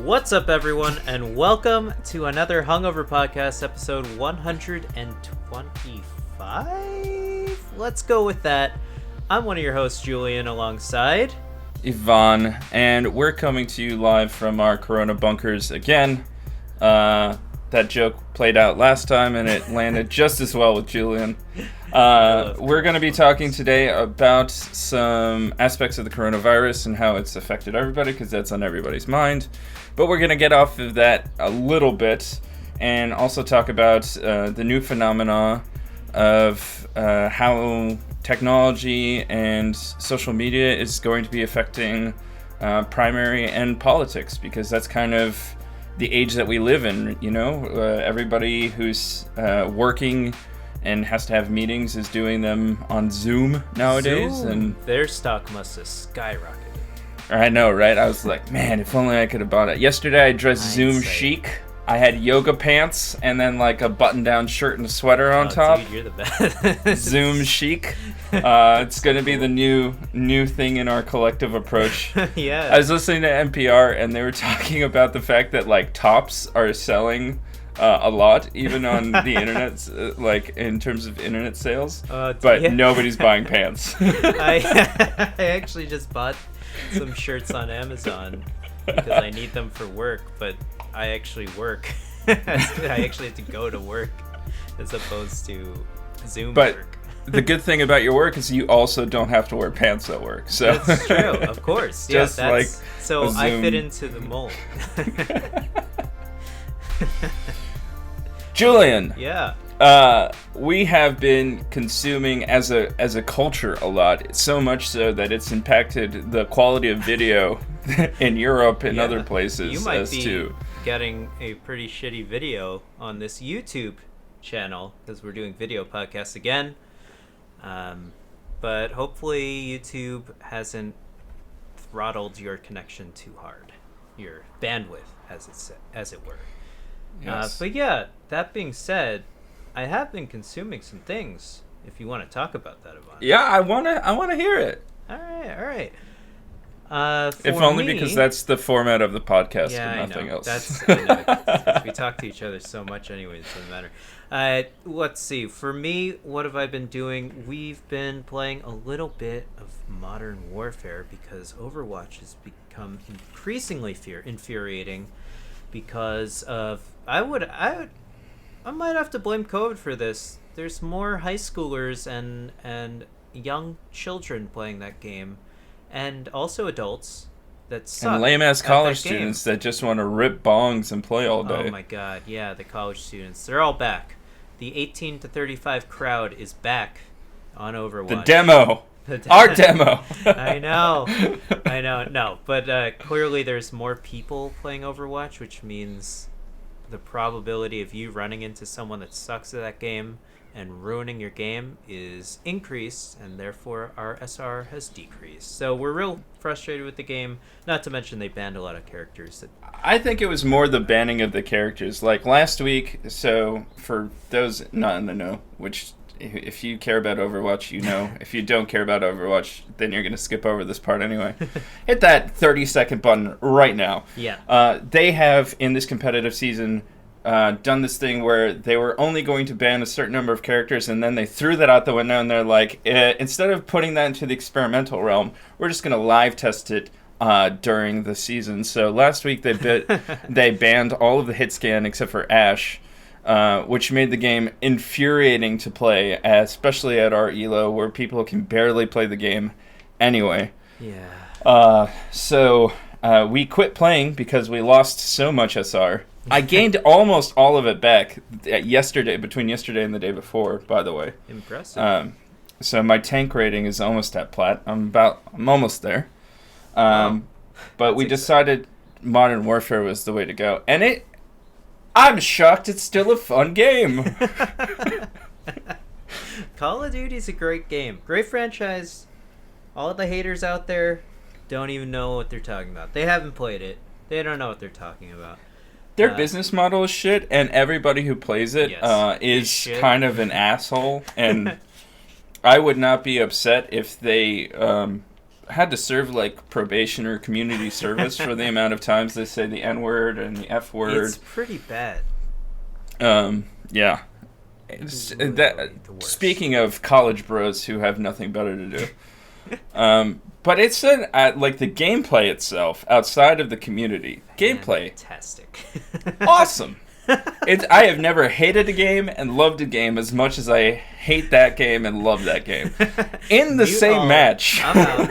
What's up, everyone, and welcome to another Hungover Podcast, episode 125? Let's go with that. I'm one of your hosts, Julien, alongside Ivan, and we're coming to you live from our Corona bunkers again. That joke played out last time, and it landed just as well with Julien. We're going to be talking today about some aspects of the coronavirus and how it's affected everybody, because that's on everybody's mind. But we're going to get off of that a little bit and also talk about the new phenomena of how technology and social media is going to be affecting primary and politics, because that's kind of the age that we live in, you know. Everybody who's working and has to have meetings is doing them on Zoom nowadays. Zoom. And their stock must have skyrocketed. I know, right? I was like, man, if only I could have bought it. Yesterday I dressed Zoom chic. I had yoga pants and then like a button-down shirt and a sweater on top. Dude, you're the best. Zoom chic. It's going to be the new thing in our collective approach. Yeah. I was listening to NPR and they were talking about the fact that like tops are selling a lot, even on the internet, like in terms of internet sales. But nobody's buying pants. I actually just bought some shirts on Amazon because I need them for work, but I actually work. I actually have to go to work as opposed to Zoom work. The good thing about your work is you also don't have to wear pants at work. So that's true, of course. Just yeah, like so I fit into the mold. Julien. Yeah. We have been consuming as a culture a lot, so much so that it's impacted the quality of video in Europe and other places. You might be getting a pretty shitty video on this YouTube channel because we're doing video podcasts again. But hopefully YouTube hasn't throttled your connection too hard, your bandwidth, as it were. Yes. But yeah, that being said, I have been consuming some things. If you want to talk about that, Ivan. Yeah, I wanna hear it. All right. If only because that's the format of the podcast and nothing else. We talk to each other so much anyway, it doesn't matter. Let's see. For me, what have I been doing? We've been playing a little bit of Modern Warfare because Overwatch has become increasingly infuriating because of... I might have to blame COVID for this. There's more high schoolers and young children playing that game, and also adults that suck. And lame-ass college students that just want to rip bongs and play all day. Oh my god, yeah, the college students. They're all back. The 18 to 35 crowd is back on Overwatch. The demo. Our demo. I know. No, but clearly there's more people playing Overwatch, which means the probability of you running into someone that sucks at that game and ruining your game is increased, and therefore our SR has decreased. So we're real frustrated with the game, not to mention they banned a lot of characters. I think it was more the banning of the characters. Like last week, so for those not in the know, which if you care about Overwatch, you know. If you don't care about Overwatch, then you're going to skip over this part anyway. Hit that 30-second button right now. Yeah. They have, in this competitive season, done this thing where they were only going to ban a certain number of characters, and then they threw that out the window, and they're like, instead of putting that into the experimental realm, we're just going to live test it during the season. So last week they banned all of the hit scan except for Ashe, which made the game infuriating to play, especially at our ELO, where people can barely play the game anyway. Yeah. So we quit playing because we lost so much SR. I gained almost all of it back between yesterday and the day before, by the way. Impressive. So my tank rating is almost at plat. I'm almost there. But we decided Modern Warfare was the way to go. And I'm shocked it's still a fun game. Call of Duty's a great game. Great franchise. All the haters out there don't even know what they're talking about. They haven't played it. They don't know what they're talking about. Their business model is shit, and everybody who plays it is kind of an asshole. And I would not be upset if they had to serve like probation or community service for the amount of times they say the N word and the F word. It's pretty bad. Yeah. The worst. Speaking of college bros who have nothing better to do, but it's like the gameplay itself outside of the community. Gameplay, fantastic, awesome. I have never hated a game and loved a game as much as I hate that game and love that game in the same match. I'm out.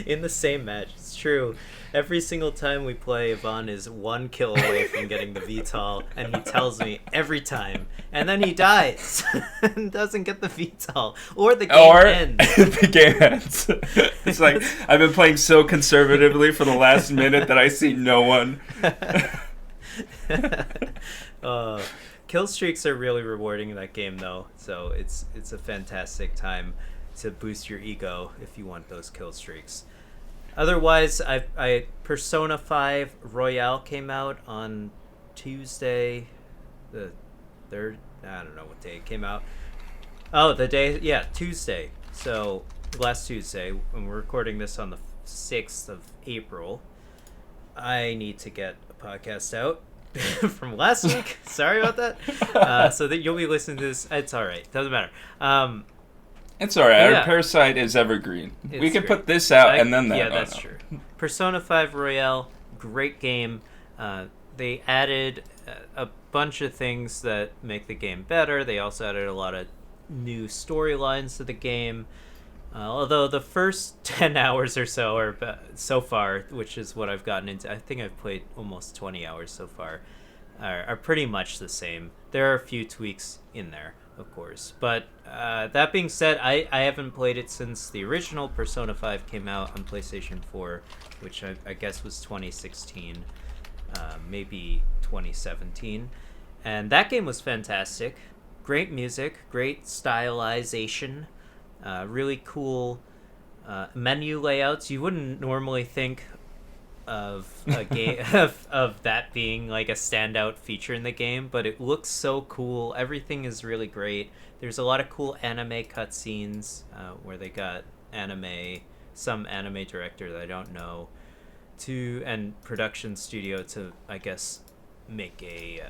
In the same match, it's true. Every single time we play, Ivan is 1 kill away from getting the VTOL, and he tells me every time. And then he dies and doesn't get the VTOL. Or the game ends. The game ends. It's like, I've been playing so conservatively for the last minute that I see no one. Kill streaks are really rewarding in that game, though. So it's a fantastic time to boost your ego if you want those kill streaks. Otherwise, I Persona 5 Royale came out on Tuesday, the 3rd. I don't know what day it came out. Oh, Tuesday. So last Tuesday, when we're recording this on the 6th of April, I need to get a podcast out from last week. Sorry about that. So that you'll be listening to this. It's all right. Doesn't matter. It's all right. Yeah. Our Parasite is evergreen. We can great. put this out and then that. Yeah, that's true. Persona 5 Royale, great game. They added a bunch of things that make the game better. They also added a lot of new storylines to the game. Although the first 10 hours or so, so far, which is what I've gotten into, I think I've played almost 20 hours so far, are pretty much the same. There are a few tweaks in there, of course. But that being said, I haven't played it since the original Persona 5 came out on PlayStation 4, which I guess was 2016, maybe 2017. And that game was fantastic. Great music, great stylization, really cool menu layouts. You wouldn't normally think of a game of that being like a standout feature in the game, but it looks so cool. Everything is really great. There's a lot of cool anime cutscenes where they got some anime director that I don't know and production studio to, I guess, make a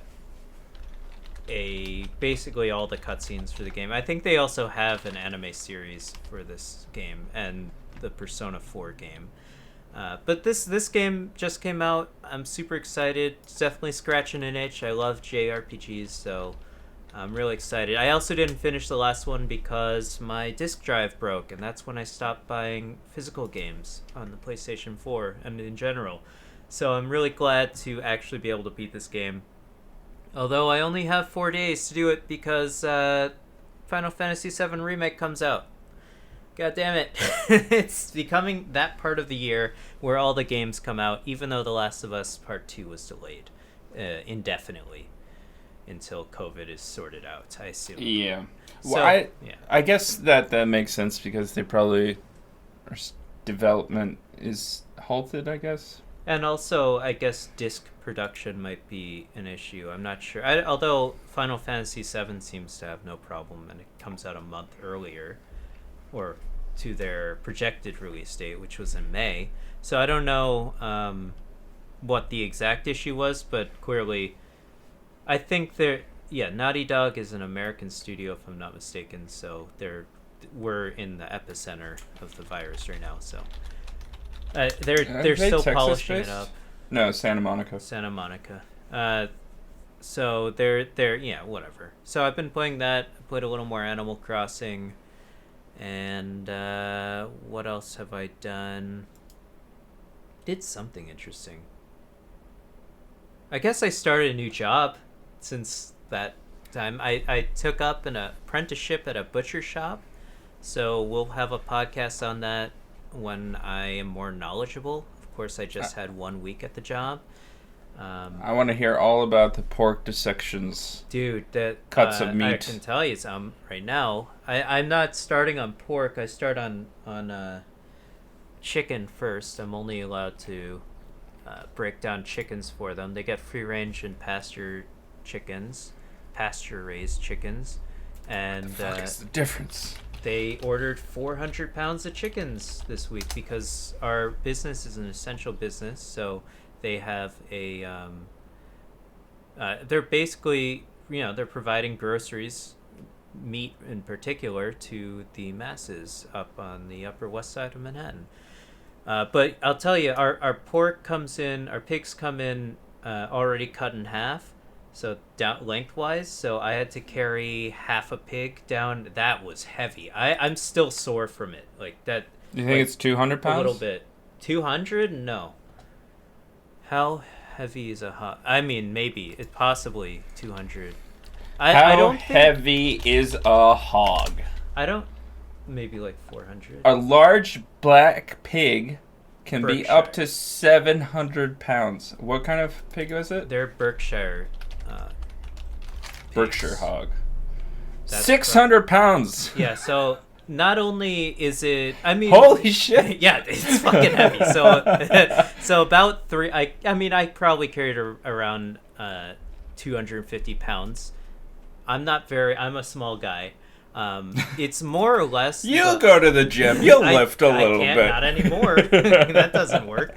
basically all the cutscenes for the game. I think they also have an anime series for this game and the Persona 4 game. But this game just came out. I'm super excited. It's definitely scratching an itch. I love JRPGs, so I'm really excited. I also didn't finish the last one because my disk drive broke, and that's when I stopped buying physical games on the PlayStation 4 and in general. So I'm really glad to actually be able to beat this game. Although I only have 4 days to do it because Final Fantasy VII Remake comes out. God damn it. It's becoming that part of the year where all the games come out, even though The Last of Us Part 2 was delayed indefinitely until COVID is sorted out, I assume. Yeah. Well, I guess that makes sense because they probably... development is halted, I guess. And also, I guess disc production might be an issue. I'm not sure. Although Final Fantasy VII seems to have no problem, and it comes out a month earlier, or to their projected release date, which was in May. So I don't know what the exact issue was, but clearly, I think Naughty Dog is an American studio, if I'm not mistaken. So we're in the epicenter of the virus right now. So. They're still polishing it up. No, Santa Monica. So they're whatever. So I've been playing that. I played a little more Animal Crossing, and what else have I done? Did something interesting. I guess I started a new job since that time. I took up an apprenticeship at a butcher shop, so we'll have a podcast on that when I am more knowledgeable. Of course, I just had 1 week at the job. I want to hear all about the pork dissections. Dude, that cuts of meat. I can tell you some right now. I'm not starting on pork. I start on chicken first. I'm only allowed to break down chickens for them. They get free range and pasture-raised chickens. And what the fuck is the difference? they ordered 400 pounds of chickens this week because our business is an essential business. So they have a they're basically, they're providing groceries, meat in particular, to the masses up on the Upper West Side of Manhattan. But I'll tell you, our pork comes in, our pigs come in already cut in half, so down lengthwise. So I had to carry half a pig down. That was heavy. I'm still sore from it. Like that. You think it's 200 pounds? A little bit. 200? No. How heavy is a hog? I mean, maybe it's possibly 200. I don't think, heavy is a hog? I don't. Maybe like 400. A large black pig can be Berkshire. up to 700 pounds. What kind of pig was it? They're Berkshire. Berkshire pigs. hog. That's 600 pounds. Yeah, so not only is it, I mean, Holy shit. yeah, it's fucking heavy. So about three. I mean, I probably carried around 250 pounds. I'm a small guy. It's more or less. You'll go to the gym. You'll lift a little bit. bit. Not anymore. That doesn't work.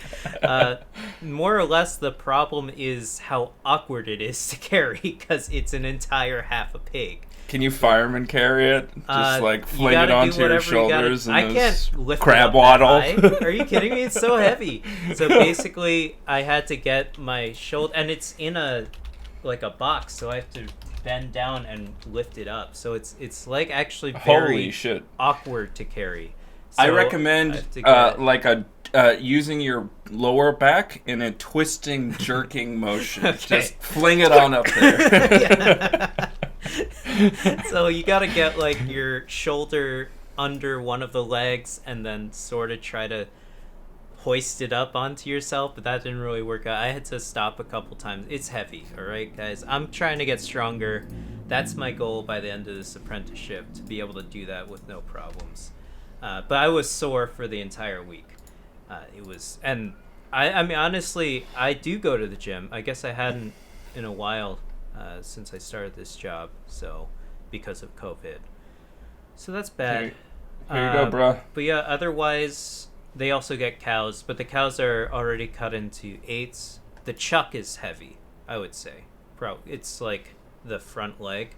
More or less, the problem is how awkward it is to carry because it's an entire half a pig. Can you fireman carry it? Just like fling it onto your shoulders and I can't lift crab it up waddle. that high. Are you kidding me? It's so heavy. So basically, I had to get my shoulder, and it's in a box, so I have to bend down and lift it up. So it's like actually very Holy shit. awkward to carry. So I recommend using your lower back in a twisting, jerking motion. Okay. Just fling it on up there. So you gotta get like your shoulder under one of the legs and then sort of try to hoist it up onto yourself, but that didn't really work out. I had to stop a couple times. It's heavy, all right, guys. I'm trying to get stronger. That's my goal by the end of this apprenticeship, to be able to do that with no problems. But I was sore for the entire week. It was, and I mean, honestly, I do go to the gym. I guess I hadn't in a while since I started this job, so because of COVID. So that's bad. Here you go, bro. But yeah, otherwise, they also get cows, but the cows are already cut into eighths. The chuck is heavy, I would say. It's like the front leg.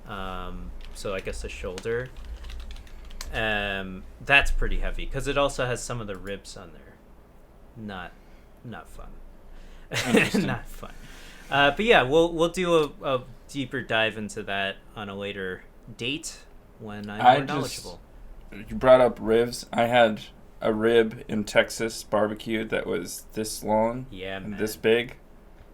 So I guess the shoulder. That's pretty heavy because it also has some of the ribs on there. Not fun. Not fun. But yeah, we'll do a deeper dive into that on a later date when I'm more knowledgeable. You brought up ribs. I had a rib in Texas barbecued that was this long and this big.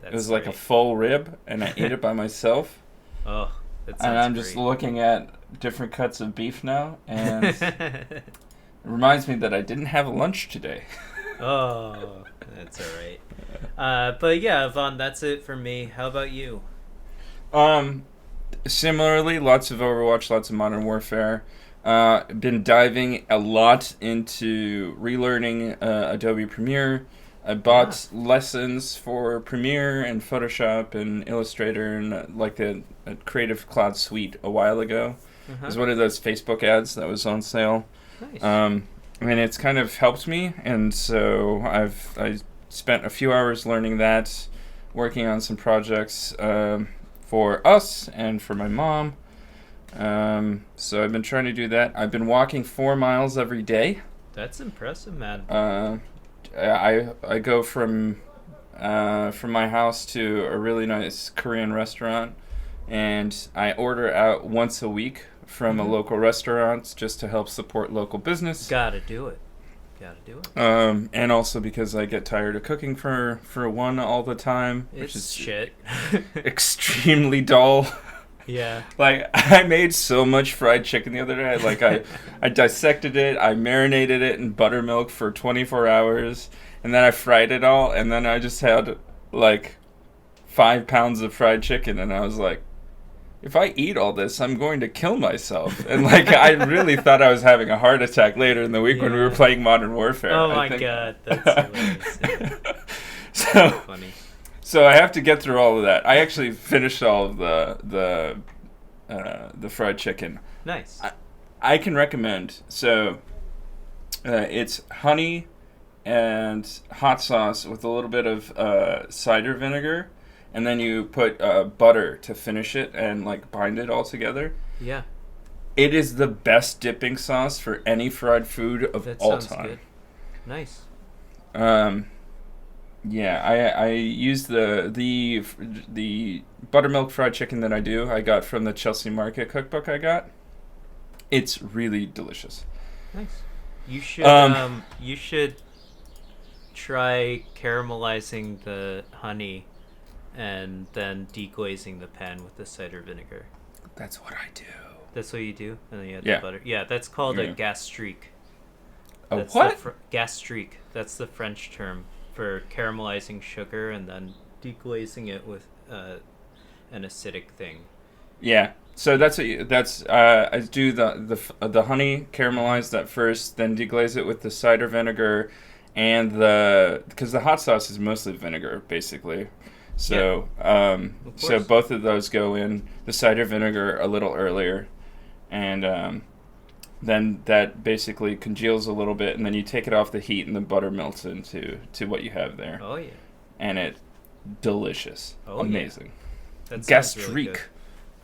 It was like a full rib, and I ate it by myself. Oh, that sounds and I'm great. just looking at different cuts of beef now, and it reminds me that I didn't have lunch today. Oh, that's all right. But yeah, Vaughn, that's it for me. How about you? Similarly, lots of Overwatch, lots of Modern Warfare. Been diving a lot into relearning Adobe Premiere. I bought lessons for Premiere and Photoshop and Illustrator and like a Creative Cloud suite a while ago. It was one of those Facebook ads that was on sale. Nice. And it's kind of helped me, and so I spent a few hours learning that, working on some projects for us and for my mom. So I've been trying to do that. I've been walking 4 miles every day. That's impressive, man. I go from my house to a really nice Korean restaurant, and I order out once a week from a local restaurant just to help support local business. Gotta do it. And also because I get tired of cooking for one all the time, which is shit. extremely dull. Yeah. Like, I made so much fried chicken the other day. Like, I dissected it, I marinated it in buttermilk for 24 hours, and then I fried it all, and then I just had, like, 5 pounds of fried chicken, and I was like, if I eat all this, I'm going to kill myself. And, like, I really thought I was having a heart attack later in the week when we were playing Modern Warfare. Oh, my God. That's hilarious. So funny. So I have to get through all of that. I actually finished all of the fried chicken. Nice. I can recommend. So it's honey and hot sauce with a little bit of cider vinegar, and then you put butter to finish it and like bind it all together. Yeah. It is the best dipping sauce for any fried food of all time. Good. Nice. Yeah, I use the buttermilk fried chicken that I do. I got from the Chelsea Market cookbook I got. It's really delicious. Nice. You should try caramelizing the honey and then deglazing the pan with the cider vinegar. That's what I do. That's what you do? And then you add Yeah. the butter. Yeah, that's called a gastrique. A what? Gastrique. That's the French term for caramelizing sugar and then deglazing it with an acidic thing. Yeah. So I do the honey, caramelize that first, then deglaze it with the cider vinegar, and because the hot sauce is mostly vinegar basically. So so both of those go in, the cider vinegar a little earlier, and then that basically congeals a little bit, and then you take it off the heat, and the butter melts into what you have there. Oh yeah. And it delicious. Oh, amazing. Yeah. That Gastrique. really good.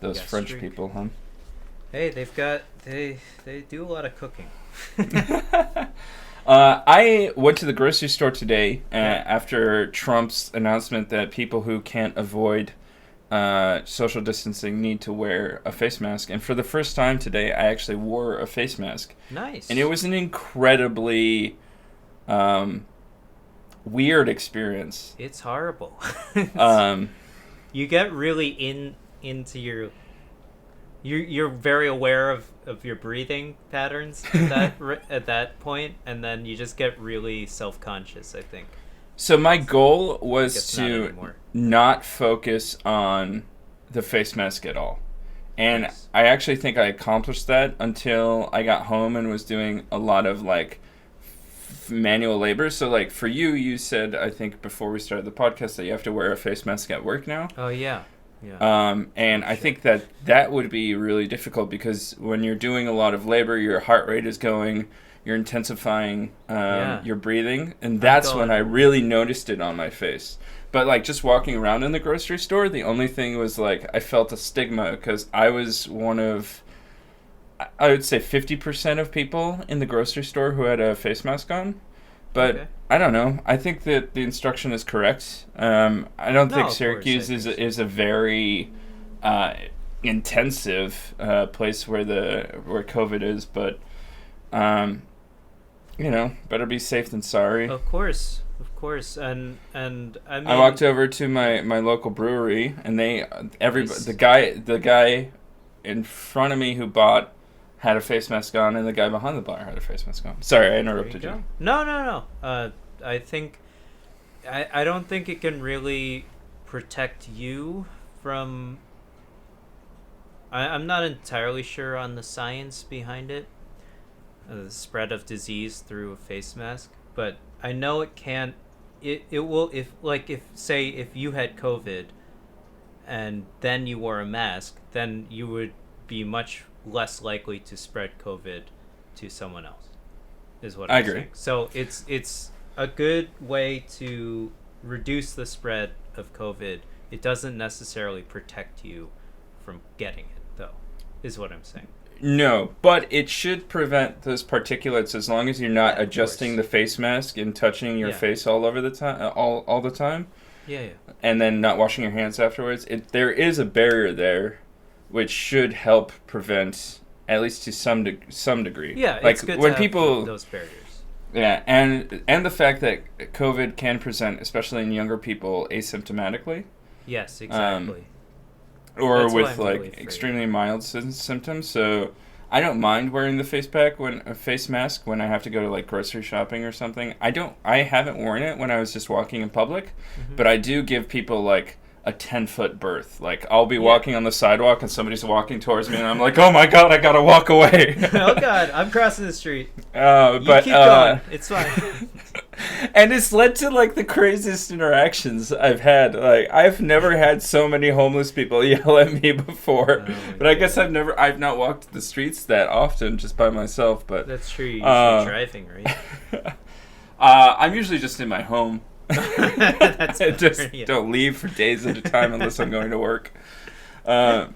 Those Gastrique. French people, huh? Hey, they do a lot of cooking. I went to the grocery store today after Trump's announcement that people who can't avoid social distancing need to wear a face mask. And for the first time today, I actually wore a face mask. Nice. And it was an incredibly weird experience. It's horrible. You get really into you're very aware of your breathing patterns at that point, and then you just get really self-conscious, I think. So my goal was to not not focus on the face mask at all. And Nice. I actually think I accomplished that until I got home and was doing a lot of like manual labor. So like for you said, I think before we started the podcast, that you have to wear a face mask at work now. Oh yeah. Yeah. And I think that would be really difficult because when you're doing a lot of labor, your heart rate is going, you're intensifying your breathing, and that's when I really noticed it on my face. But like just walking around in the grocery store, the only thing was like I felt a stigma because I was one of, I would say 50% of people in the grocery store who had a face mask on. But Okay. I don't know. I think that the instruction is correct. I don't think of Syracuse course, is a very intensive place where COVID is, but better be safe than sorry. Of course, and I mean, I walked over to my local brewery, and Nice. the guy in front of me who bought had a face mask on, and the guy behind the bar had a face mask on. Sorry, I interrupted you. No. I think I don't think it can really protect you from. I'm not entirely sure on the science behind it, the spread of disease through a face mask, but I know it can. It will if you had COVID, and then you wore a mask, then you would be much less likely to spread COVID to someone else, is what I'm agree. saying. So it's a good way to reduce the spread of COVID. It doesn't necessarily protect you from getting it, though, is what I'm saying. No, but it should prevent those particulates as long as you're not Yeah, of adjusting course. the face mask and touching your face all over the time, all the time, Yeah. and then not washing your hands afterwards. There is a barrier there, which should help prevent, at least to some degree. Yeah, like it's good when to people have those barriers. Yeah, and the fact that COVID can present, especially in younger people, asymptomatically. Yes, exactly. Or That's why with I'm like really afraid. extremely mild symptoms. So I don't mind wearing the face mask when I have to go to like grocery shopping or something. I haven't worn it when I was just walking in public, Mm-hmm. but I do give people like a 10-foot berth. Like, I'll be walking on the sidewalk and somebody's walking towards me, and I'm like, oh my god, I gotta walk away. Oh god, I'm crossing the street. But keep going. It's fine. And it's led to, like, the craziest interactions I've had. Like, I've never had so many homeless people yell at me before. But I guess I've not walked the streets that often just by myself. But that's true. You're usually driving, right? I'm usually just in my home. That's I just don't leave for days at a time unless I'm going to work. But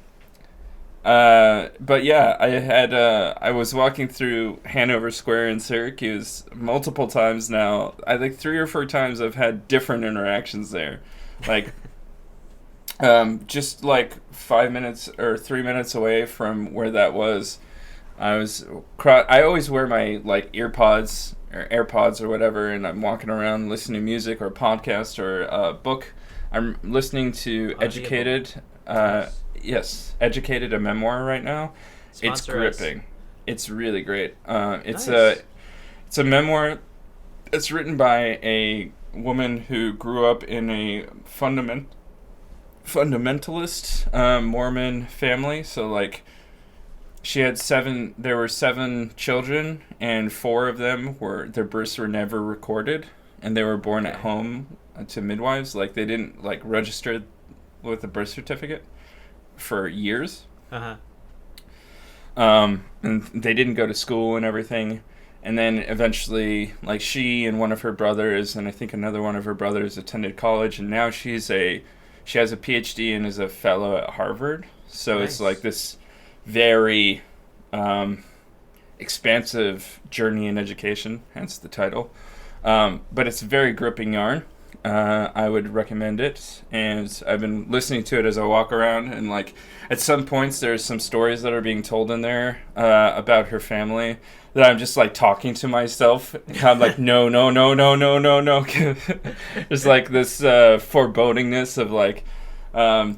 yeah, I was walking through Hanover Square in Syracuse multiple times now. I think 3 or 4 times I've had different interactions there. Like, just like 5 minutes or 3 minutes away from where that was, I always wear my, like, earpods or AirPods or whatever, and I'm walking around listening to music or a podcast or a book. I'm listening to Educated. Yes, Educated, a memoir right now. It's gripping. It's really great. It's a memoir. It's written by a woman who grew up in a fundamentalist Mormon family. So, like, there were 7 children, and 4 of them their births were never recorded, and they were born at home to midwives. Like, they didn't, like, register with a birth certificate for years. And they didn't go to school and everything. And then eventually, like, she and one of her brothers, and I think another one of her brothers, attended college, and now she has a PhD and is a fellow at Harvard. So Nice. It's like this very expansive journey in education, hence the title. But it's a very gripping yarn. I would recommend it, and I've been listening to it as I walk around, and, like, at some points there's some stories that are being told in there about her family that I'm just, like, talking to myself. I'm like, no. There's, like, this forebodingness of, like,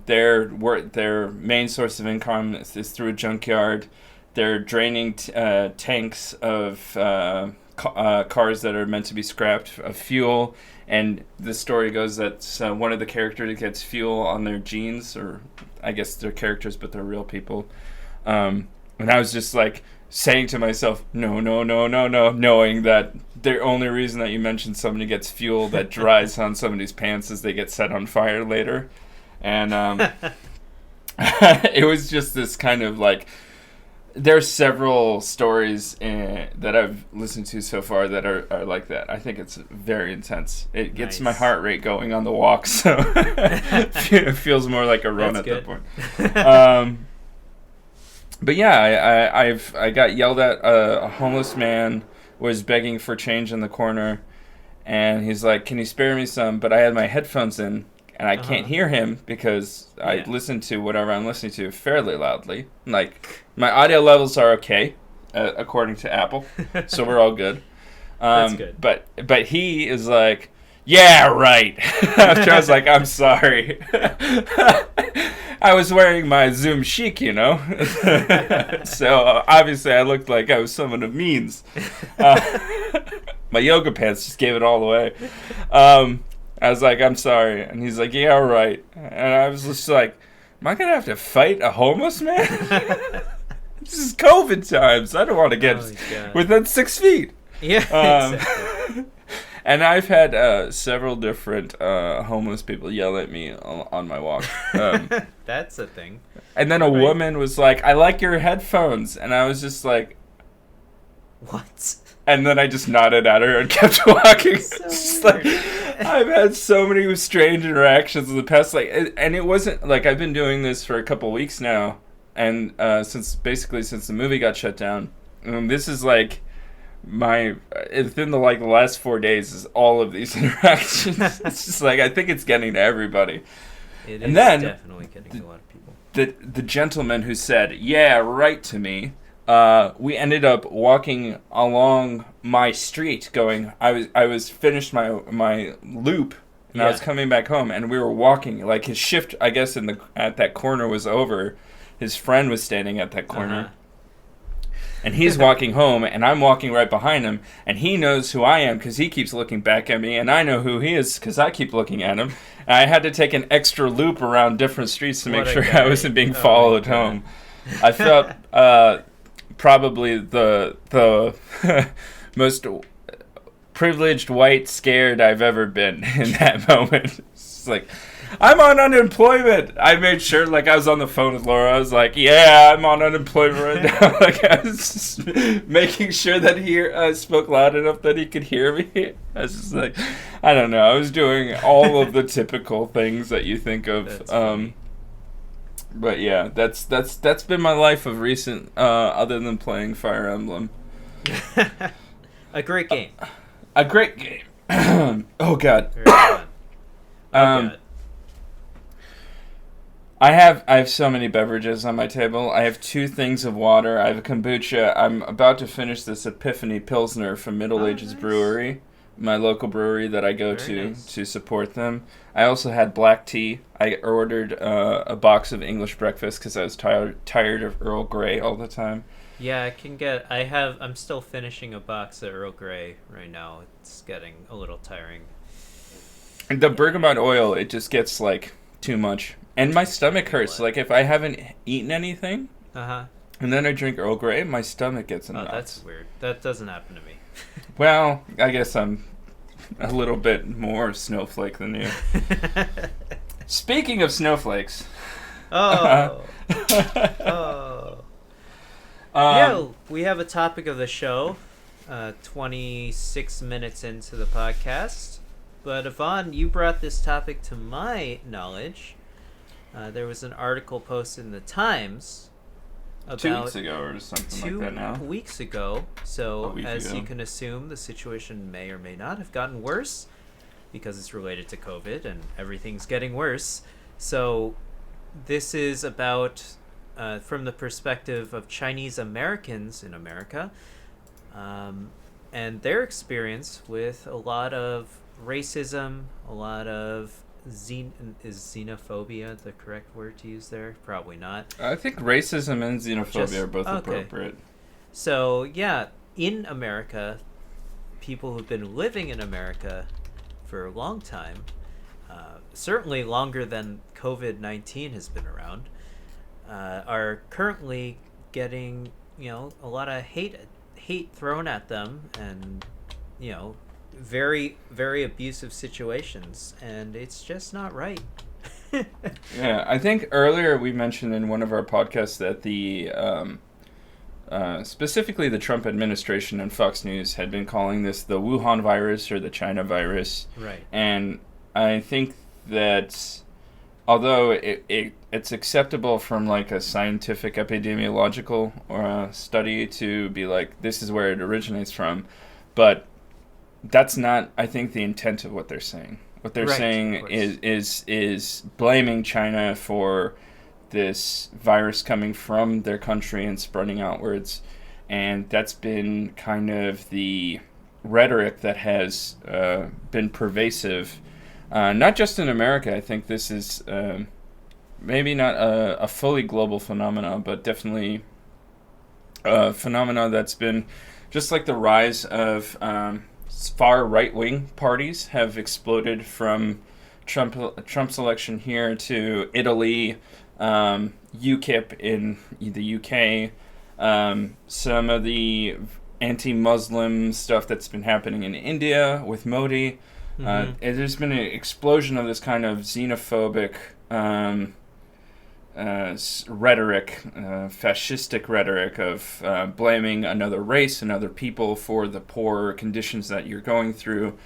their main source of income is through a junkyard. They're draining tanks of cars that are meant to be scrapped of fuel. And the story goes that one of the characters gets fuel on their jeans, or I guess they're characters, but they're real people. And I was just, like, saying to myself, no, knowing that the only reason that you mentioned somebody gets fuel that dries on somebody's pants is they get set on fire later. And it was just this kind of, like, there's several stories that I've listened to so far that are like that. I think it's very intense. It gets my heart rate going on the walk, so it feels more like a run. That's at good. That point. But yeah, I got yelled at. A homeless man was begging for change in the corner, and he's like, "Can you spare me some?" But I had my headphones in, and I can't hear him because I listen to whatever I'm listening to fairly loudly. Like, my audio levels are okay, according to Apple, so we're all good. That's good. But he is like, yeah, right. After I was like, I'm sorry. I was wearing my Zoom chic, you know? So obviously I looked like I was someone of means. My yoga pants just gave it all away. I was like, I'm sorry. And he's like, yeah, right. And I was just like, am I going to have to fight a homeless man? This is COVID times. I don't want to get within 6 feet. Yeah, exactly. And I've had several different homeless people yell at me on my walk. That's a thing. And then a woman was like, I like your headphones. And I was just like, what? And then I just nodded at her and kept walking. So like, I've had so many strange interactions in the past, and it wasn't like I've been doing this for a couple weeks now, and since the movie got shut down, this is like within the last 4 days is all of these interactions. It's just like I think it's getting to everybody. It is definitely getting to a lot of people. The gentleman who said "yeah, right" to me. We ended up walking along my street going, I was finished my loop, and I was coming back home, and we were walking, like, his shift, I guess, at that corner was over. His friend was standing at that corner. and he's walking home, and I'm walking right behind him, and he knows who I am because he keeps looking back at me, and I know who he is because I keep looking at him. And I had to take an extra loop around different streets to make sure I wasn't being followed home. I felt probably the most privileged white scared I've ever been in that moment. It's like, I'm on unemployment. I made sure, like, I was on the phone with Laura. I was like, yeah, I'm on unemployment right now. Like, I was just making sure that he spoke loud enough that he could hear me. I was just like, I don't know. I was doing all of the typical things that you think of. But yeah, that's been my life of recent, other than playing Fire Emblem. A great game. A great game. Oh God. Very fun. God. I have so many beverages on my table. I have 2 things of water. I have a kombucha. I'm about to finish this Epiphany Pilsner from Middle Ages Brewery, my local brewery that I go to support them. I also had black tea. I ordered a box of English breakfast because I was tired of Earl Grey all the time. Yeah, I'm still finishing a box of Earl Grey right now. It's getting a little tiring. And the bergamot oil, it just gets, like, too much. And my stomach hurts. Like, if I haven't eaten anything, and then I drink Earl Grey, my stomach gets in knots. Oh, that's weird. That doesn't happen to me. Well, I guess I'm a little bit more snowflake than you. Speaking of snowflakes. Oh. Yeah, we have a topic of the show, 26 minutes into the podcast. But Ivan, you brought this topic to my knowledge. There was an article posted in the Times about 2 weeks ago or something like that now. 2 weeks ago. So, as you can assume, the situation may or may not have gotten worse because it's related to COVID and everything's getting worse. So, this is about, from the perspective of Chinese Americans in America, and their experience with a lot of racism, a lot of is xenophobia the correct word to use there? Probably not. I think racism and xenophobia are both appropriate. So, yeah, in America, people who've been living in America for a long time, certainly longer than COVID-19 has been around, are currently getting, a lot of hate thrown at them, and, very, very abusive situations, and it's just not right. Yeah, I think earlier we mentioned in one of our podcasts that the specifically the Trump administration and Fox News had been calling this the Wuhan virus or the China virus. Right. And I think that although it's acceptable from like a scientific epidemiological study to be like, this is where it originates from, but that's not, I think, the intent of what they're saying. What they're saying is blaming China for this virus coming from their country and spreading outwards. And that's been kind of the rhetoric that has been pervasive, not just in America. I think this is maybe not a fully global phenomenon, but definitely a phenomenon that's been just like the rise of far right-wing parties have exploded from Trump's election here to Italy, UKIP in the UK, some of the anti-Muslim stuff that's been happening in India with Modi. There's been an explosion of this kind of xenophobic rhetoric, fascistic rhetoric of blaming another race and other people for the poor conditions that you're going through.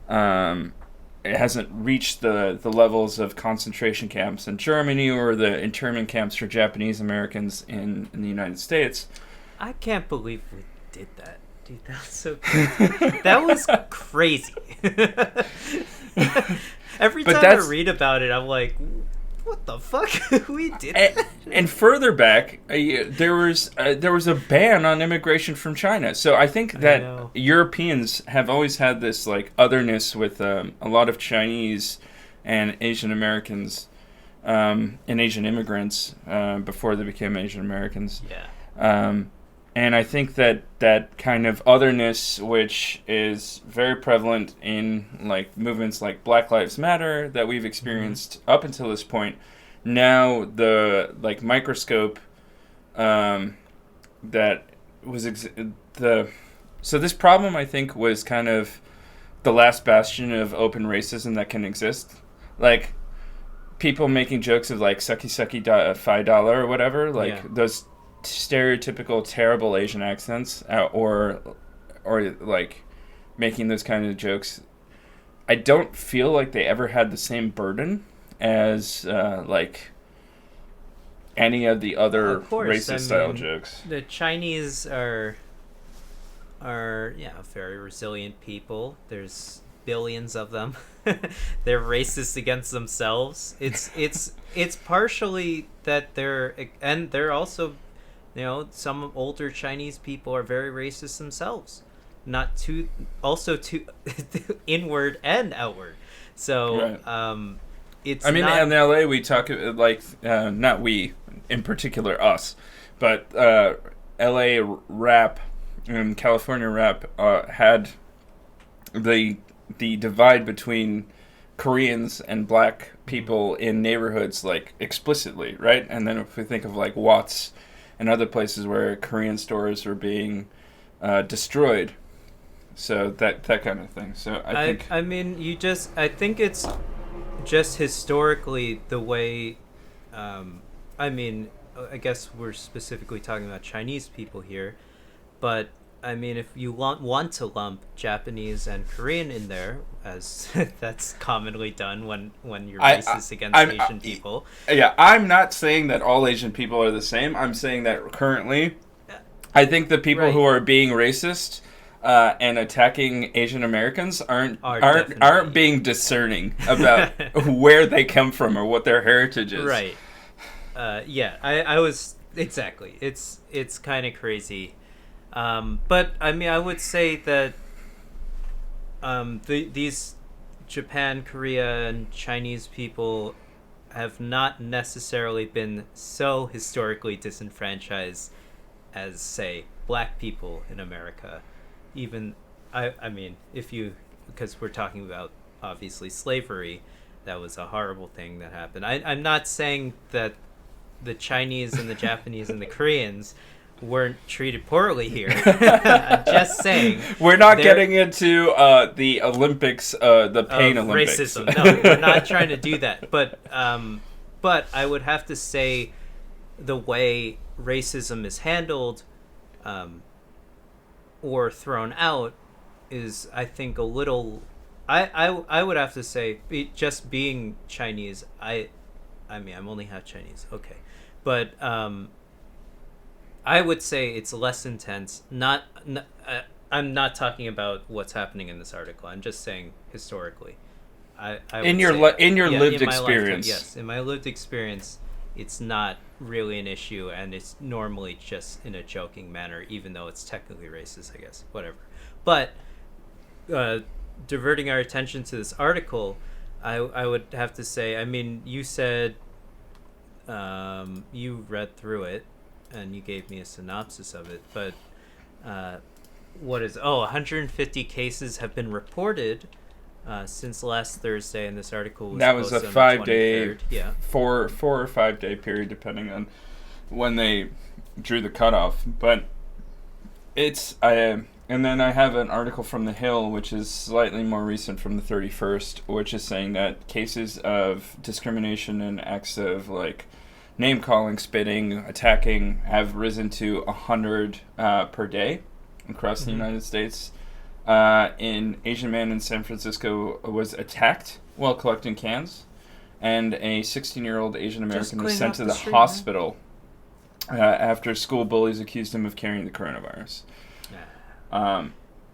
It hasn't reached the levels of concentration camps in Germany or the internment camps for Japanese Americans in the United States. I can't believe we did that. Dude, that was so crazy. That was crazy. Every time I read about it, I'm like, what the fuck? We did that? And further back, there was a ban on immigration from China. So I think that Europeans have always had this like otherness with a lot of Chinese and Asian Americans and Asian immigrants before they became Asian Americans. Yeah. And I think that kind of otherness, which is very prevalent in like movements like Black Lives Matter that we've experienced up until this point, now the like microscope that was so this problem I think was kind of the last bastion of open racism that can exist. Like people making jokes of like sucky sucky $5 or whatever, like those stereotypical terrible Asian accents, or like making those kind of jokes. I don't feel like they ever had the same burden as like any of the other racist style jokes. The Chinese are very resilient people. There's billions of them. They're racist against themselves. It's partially that they're also, some older Chinese people are very racist themselves. Not too inward and outward. So right. It's. I mean, in LA we talk like not we in particular us, but LA rap and California rap had the divide between Koreans and black people in neighborhoods like explicitly, right? And then if we think of like Watts and other places where Korean stores were being destroyed, so that kind of thing. So I think it's just historically the way. I guess we're specifically talking about Chinese people here, but I mean, if you want to lump Japanese and Korean in there, as that's commonly done when you're racist against Asian people. Yeah, I'm not saying that all Asian people are the same. I'm saying that currently, I think the people who are being racist and attacking Asian Americans aren't being discerning about where they come from or what their heritage is. Right. I was exactly. It's kind of crazy. But I mean, I would say that these Japan, Korea, and Chinese people have not necessarily been so historically disenfranchised as, say, black people in America. Even, because we're talking about, obviously, slavery, that was a horrible thing that happened. I'm not saying that the Chinese and the Japanese and the Koreans weren't treated poorly here. I'm just saying. We're not getting into the Olympics, the pain Olympics. Racism. No, we're not trying to do that. But I would have to say the way racism is handled or thrown out is, I think, a little... I would have to say, just being Chinese, I'm only half Chinese. Okay. But... I would say it's less intense. I'm not talking about what's happening in this article. I'm just saying historically. In your lived experience. Yes, in my lived experience, it's not really an issue, and it's normally just in a joking manner, even though it's technically racist, I guess. Whatever. But diverting our attention to this article, I would have to say, I mean, you said you read through it, and you gave me a synopsis of it, but 150 cases have been reported since last Thursday, and this article was posted a 5-day, 4 or 5 day period, depending on when they drew the cutoff. But it's and then I have an article from The Hill, which is slightly more recent, from the 31st, which is saying that cases of discrimination and acts of like name-calling, spitting, attacking have risen to 100 per day across the United States. An Asian man in San Francisco was attacked while collecting cans, and a 16-year-old Asian American was sent to the hospital after school bullies accused him of carrying the coronavirus.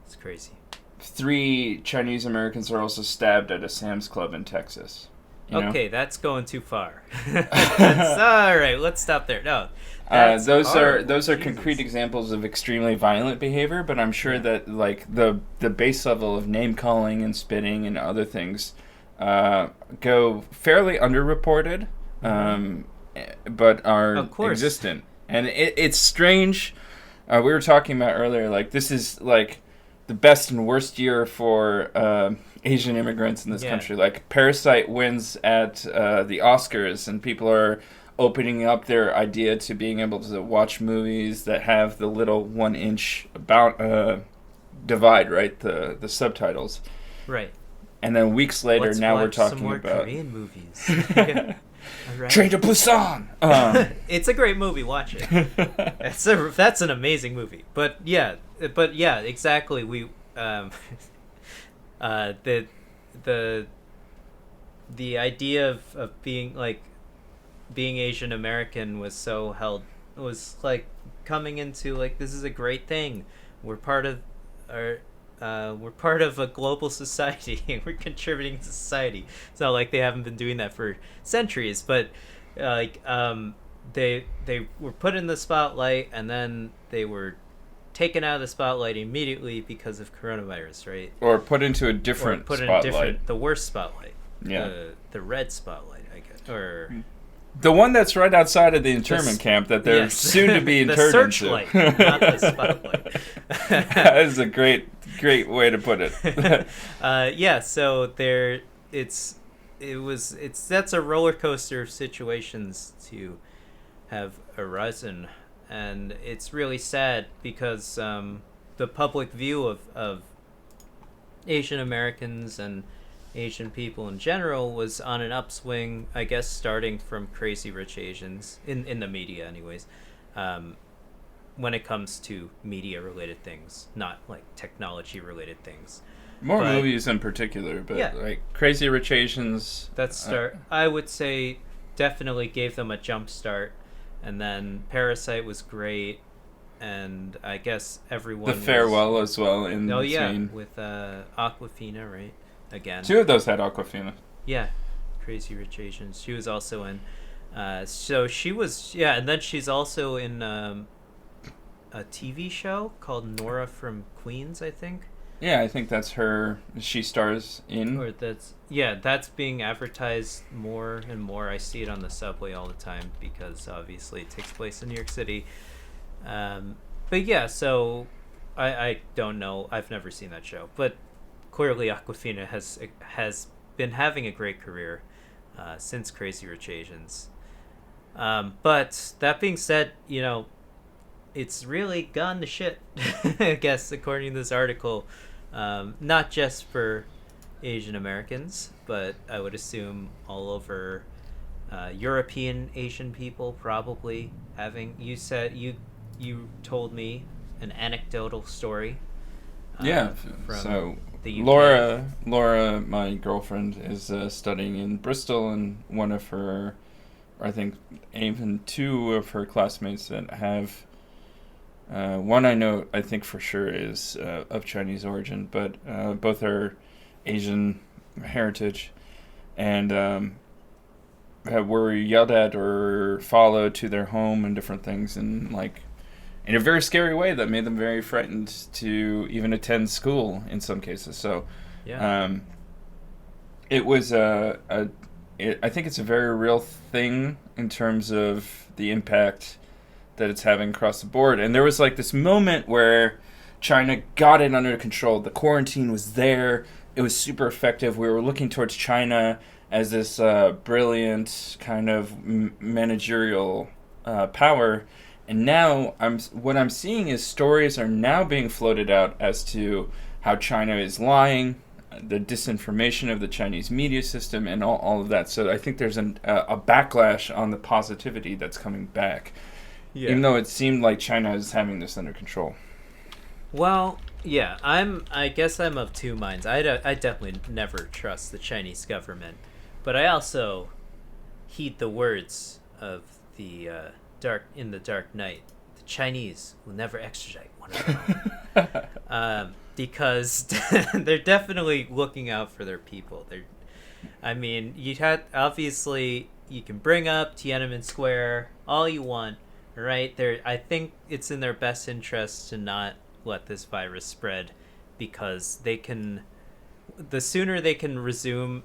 It's crazy. 3 Chinese Americans are also stabbed at a Sam's Club in Texas. Okay, that's going too far. That's, all right, let's stop there. No, those are concrete examples of extremely violent behavior, but I'm sure that like the base level of name calling and spitting and other things go fairly underreported, but are existent. And it's strange we were talking about earlier, like this is like the best and worst year for Asian immigrants in this country. Like Parasite wins at the Oscars, and people are opening up their idea to being able to watch movies that have the little 1 inch about divide, right? The subtitles. Right. And then weeks later, Let's now watch we're talking some more about Korean movies. Yeah. All right. Train to Busan. It's a great movie. Watch it. That's an amazing movie. But yeah, exactly. We the idea of being like being Asian American was like coming into like, this is a great thing. We're part of we're part of a global society. We're contributing to society. It's not like they haven't been doing that for centuries, but they were put in the spotlight, and then they were taken out of the spotlight immediately because of coronavirus, right? Or put into a different spotlight. The worst spotlight. Yeah. The red spotlight, I guess. Or the one that's right outside of the internment camp that they're soon to be interned into. The searchlight, not the spotlight. That is a great way to put it. So that's a roller coaster of situations to have arisen, and it's really sad because the public view of Asian Americans and Asian people in general was on an upswing, I guess, starting from Crazy Rich Asians in the media anyways, when it comes to media related things, not like technology related things. But movies in particular, but like Crazy Rich Asians, I would say definitely gave them a jump start, and then Parasite was great, and I guess everyone The Farewell as well in between. With Awkwafina, right? Again, 2 of those had Awkwafina. Yeah, Crazy Rich Asians. She was also in. So she was, and then she's also in a TV show called Nora from Queens, I think. Yeah, I think that's her. She stars in. Or that's being advertised more and more. I see it on the subway all the time because obviously it takes place in New York City. But yeah, so I don't know. I've never seen that show, but clearly Awkwafina has been having a great career since Crazy Rich Asians. But that being said, it's really gone to shit, I guess, according to this article. Not just for Asian Americans, but I would assume all over European Asian people probably having. You said you told me an anecdotal story. From the UK. Laura, my girlfriend, is studying in Bristol, and one of her, I think even 2 of her classmates that have. One I think for sure is of Chinese origin, but both are Asian heritage, and were yelled at or followed to their home and different things, and like in a very scary way that made them very frightened to even attend school in some cases. So, it was I think it's a very real thing in terms of the impact that it's having across the board. And there was like this moment where China got it under control. The quarantine was there. It was super effective. We were looking towards China as this brilliant kind of managerial power. And now what I'm seeing is stories are now being floated out as to how China is lying, the disinformation of the Chinese media system, and all of that. So I think there's a backlash on the positivity that's coming back. Yeah. Even though it seemed like China is having this under control. Well, yeah, I guess I'm of 2 minds. I definitely never trust the Chinese government, but I also heed the words of the Dark Knight. The Chinese will never extradite one of them, because they're definitely looking out for their people. Obviously you can bring up Tiananmen Square all you want. Right there, I think it's in their best interest to not let this virus spread, because the sooner they can resume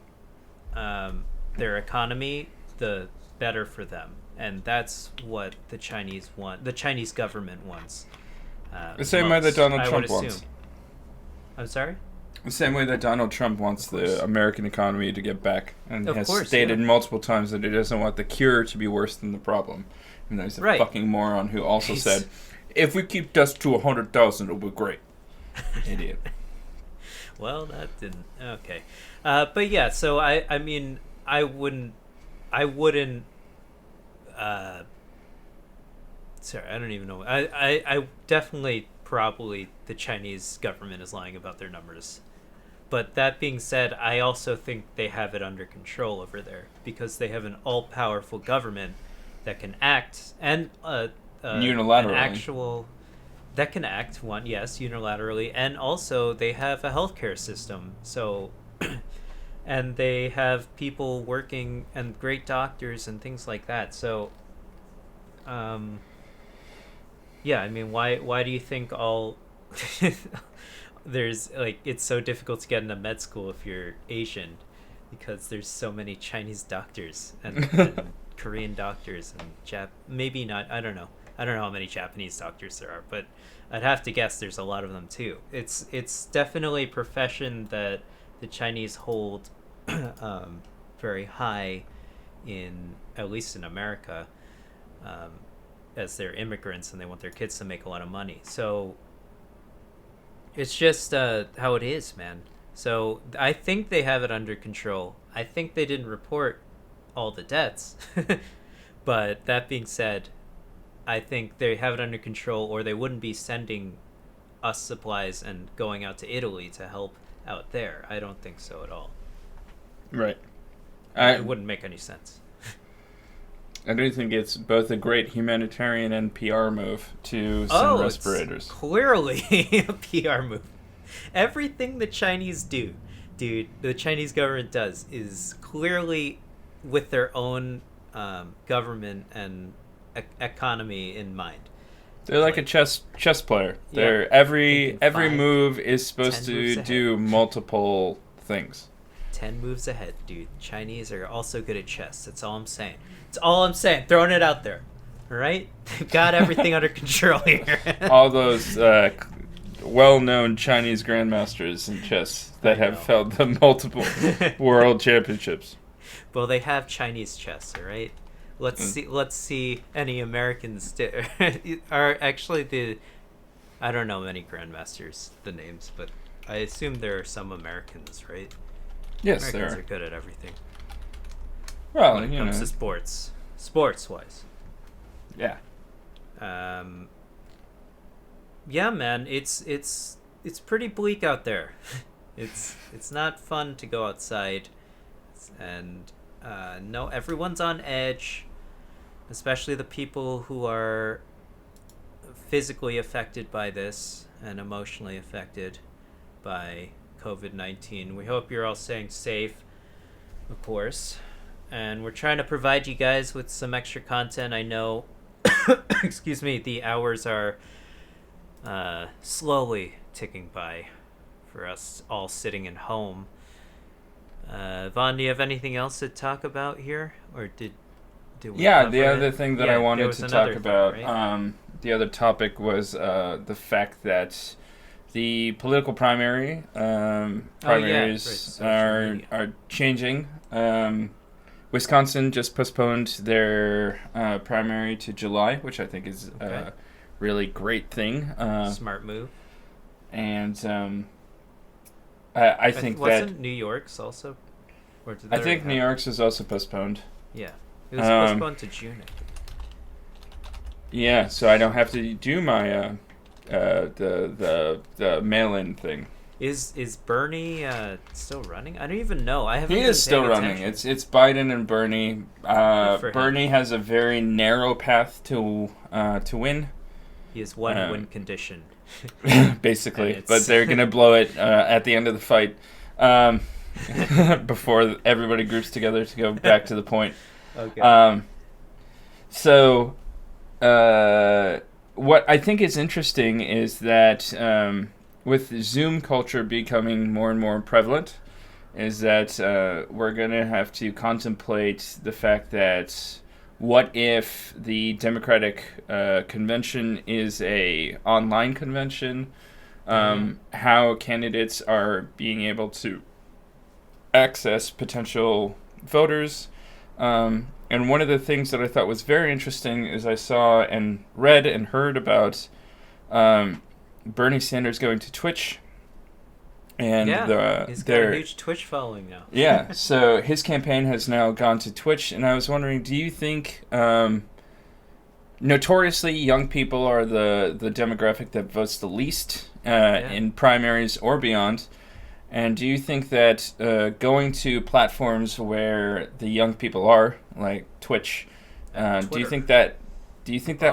their economy, the better for them, and that's what the Chinese want. The Chinese government wants. The same way that Donald I Trump would assume. wants. I'm sorry? The same way that Donald Trump wants the American economy to get back, and has stated multiple times that he doesn't want the cure to be worse than the problem. And there's a fucking moron who also said, if we keep deaths to 100,000, it'll be great. Idiot. Well, that didn't. Okay. But yeah, so I mean, I wouldn't. Sorry, I don't even know. I definitely, probably, the Chinese government is lying about their numbers. But that being said, I also think they have it under control over there because they have an all-powerful government that can act and unilaterally. That can act unilaterally, and also they have a healthcare system. So, and they have people working and great doctors and things like that. So, yeah, I mean, why do you think there's like it's so difficult to get into med school if you're Asian, because there's so many Chinese doctors and Korean doctors and maybe not, I don't know how many Japanese doctors there are, but I'd have to guess there's a lot of them too. It's definitely a profession that the Chinese hold very high in, at least in America, as they're immigrants and they want their kids to make a lot of money. So it's just how it is, man. So I think they have it under control. I think they didn't report all the deaths. But that being said, I think they have it under control, or they wouldn't be sending us supplies and going out to Italy to help out there. I don't think so at all. Right. It wouldn't make any sense. I do think it's both a great humanitarian and PR move to send respirators. It's clearly a PR move. Everything the Chinese do, dude, the Chinese government does, is clearly with their own government and economy in mind. They're like a chess player. They're every move is supposed to do multiple things. 10 moves ahead, dude. Chinese are also good at chess. That's all I'm saying. That's all I'm saying. Throwing it out there. All right? They've got everything under control here. All those well-known Chinese grandmasters in chess that have held the multiple world championships. Well, they have Chinese chess, all right? Let's see any Americans are actually I don't know many grandmasters, the names, but I assume there are some Americans, right? Yes, Americans there are good at everything. Well, when it comes to sports wise. Yeah. Yeah, man, it's pretty bleak out there. It's not fun to go outside, and no, everyone's on edge, especially the people who are physically affected by this and emotionally affected by COVID-19. We hope you're all staying safe, of course, and we're trying to provide you guys with some extra content. I know, excuse me, the hours are slowly ticking by for us all sitting at home. Vaughn, do you have anything else to talk about here, or did we cover the other it? thing that I wanted to talk about, right? the other topic was the fact that the political primaries are changing. Wisconsin just postponed their primary to July, which I think is a really great thing. Smart move. And I think wasn't New York's also? Or did I think New York's is also postponed. Yeah, it was postponed to June. Yeah, so I don't have to do my the mail-in thing. Is Bernie still running? I don't even know. I haven't. He is still running. It's Biden and Bernie. Bernie has a very narrow path to win. He has one win condition. Basically, but they're gonna blow it at the end of the fight, before everybody groups together to go back to the point. Okay. So, what I think is interesting is that with Zoom culture becoming more and more prevalent, is that we're gonna have to contemplate the fact that what if the Democratic convention is a online convention? How candidates are being able to access potential voters. And one of the things that I thought was very interesting is I saw and read and heard about Bernie Sanders going to Twitch. And he's got a huge Twitch following now. Yeah, so his campaign has now gone to Twitch, and I was wondering, do you think notoriously young people are the demographic that votes the least in primaries or beyond? And do you think that going to platforms where the young people are, like Twitch, do you think that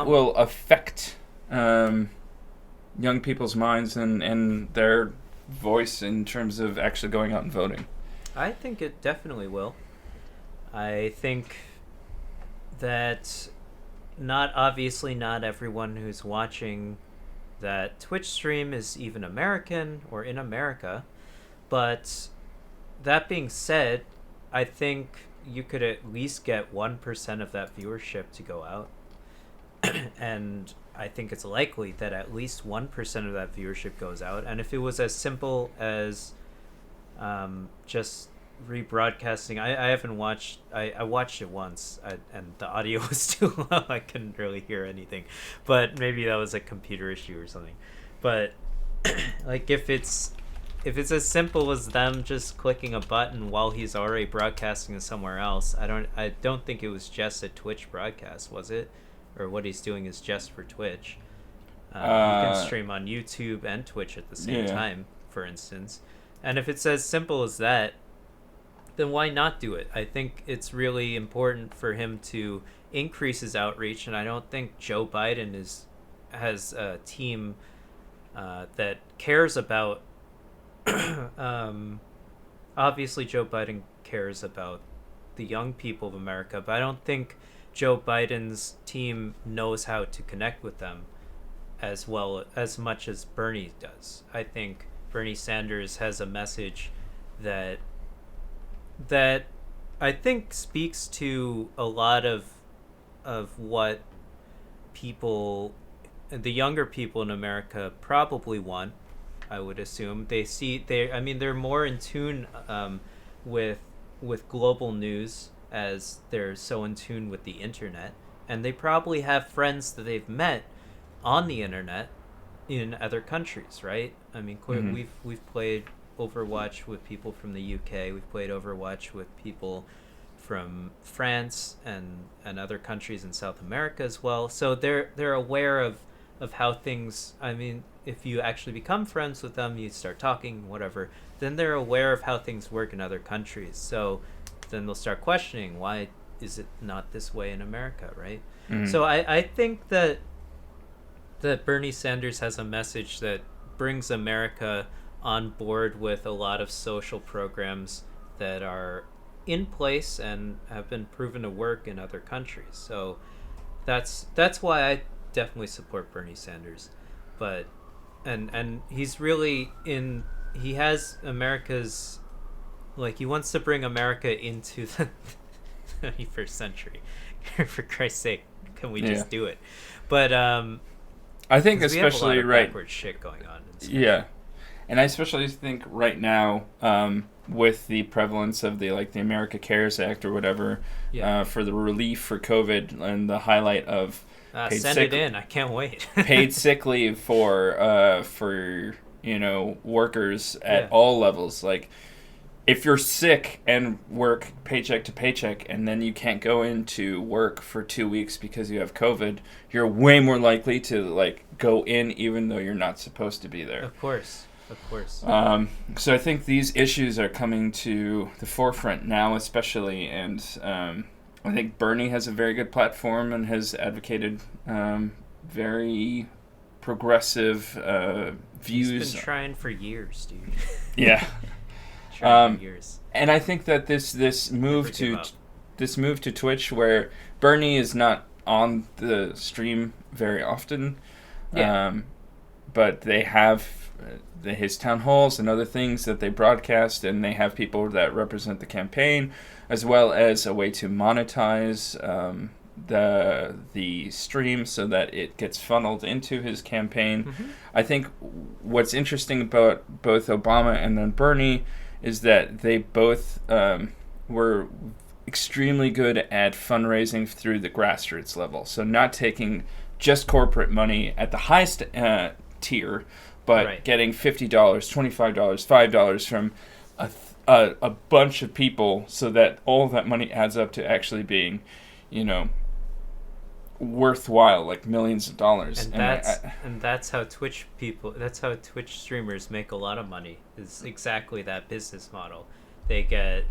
will affect young people's minds and their voice in terms of actually going out and voting? I think it definitely will. I think that not everyone who's watching that Twitch stream is even American or in America. But that being said, I think you could at least get 1% of that viewership to go out. And I think it's likely that at least 1% of that viewership goes out. And if it was as simple as just rebroadcasting, I haven't watched, I watched it once and the audio was too low. I couldn't really hear anything. But maybe that was a computer issue or something. But like if it's as simple as them just clicking a button while he's already broadcasting somewhere else, I don't think it was just a Twitch broadcast, was it? Or what he's doing is just for Twitch. You can stream on YouTube and Twitch at the same time, for instance. And if it's as simple as that, then why not do it? I think it's really important for him to increase his outreach, and I don't think Joe Biden has a team that cares about obviously Joe Biden cares about the young people of America, but I don't think Joe Biden's team knows how to connect with them as much as Bernie does. I think Bernie Sanders has a message that I think speaks to a lot of what the younger people in America probably want. I would assume they're more in tune with global news, as they're so in tune with the internet, and they probably have friends that they've met on the internet in other countries, right? I mean, we've played Overwatch with people from the UK. We've played Overwatch with people from France and other countries in South America as well. So they're aware of how things. I mean, if you actually become friends with them, you start talking, whatever, then they're aware of how things work in other countries. So then they'll start questioning, why is it not this way in America, right? Mm-hmm. So I think that Bernie Sanders has a message that brings America on board with a lot of social programs that are in place and have been proven to work in other countries. So that's why I definitely support Bernie Sanders. But and he's really he has America's, like, he wants to bring America into the 21st century. For Christ's sake, can we just do it? But I think especially we have a lot of backward shit going on. Yeah. And I especially think right now, with the prevalence of the America Cares Act or whatever, for the relief for COVID and the highlight of send it in. I can't wait. paid sick leave for workers at all levels. Like, if you're sick and work paycheck to paycheck and then you can't go into work for 2 weeks because you have COVID, you're way more likely to go in even though you're not supposed to be there. Of course. So I think these issues are coming to the forefront now, especially, and I think Bernie has a very good platform and has advocated very progressive views. He's been trying for years, dude. Yeah. For years. And I think that this move to Twitch, where Bernie is not on the stream very often, but they have his town halls and other things that they broadcast, and they have people that represent the campaign, as well as a way to monetize the stream so that it gets funneled into his campaign. Mm-hmm. I think what's interesting about both Obama and then Bernie is that they both were extremely good at fundraising through the grassroots level. So not taking just corporate money at the highest tier, but getting $50, $25, $5 from a bunch of people, so that all of that money adds up to actually being, worthwhile, like millions of dollars. And that's how Twitch streamers make a lot of money. Is exactly that business model. They get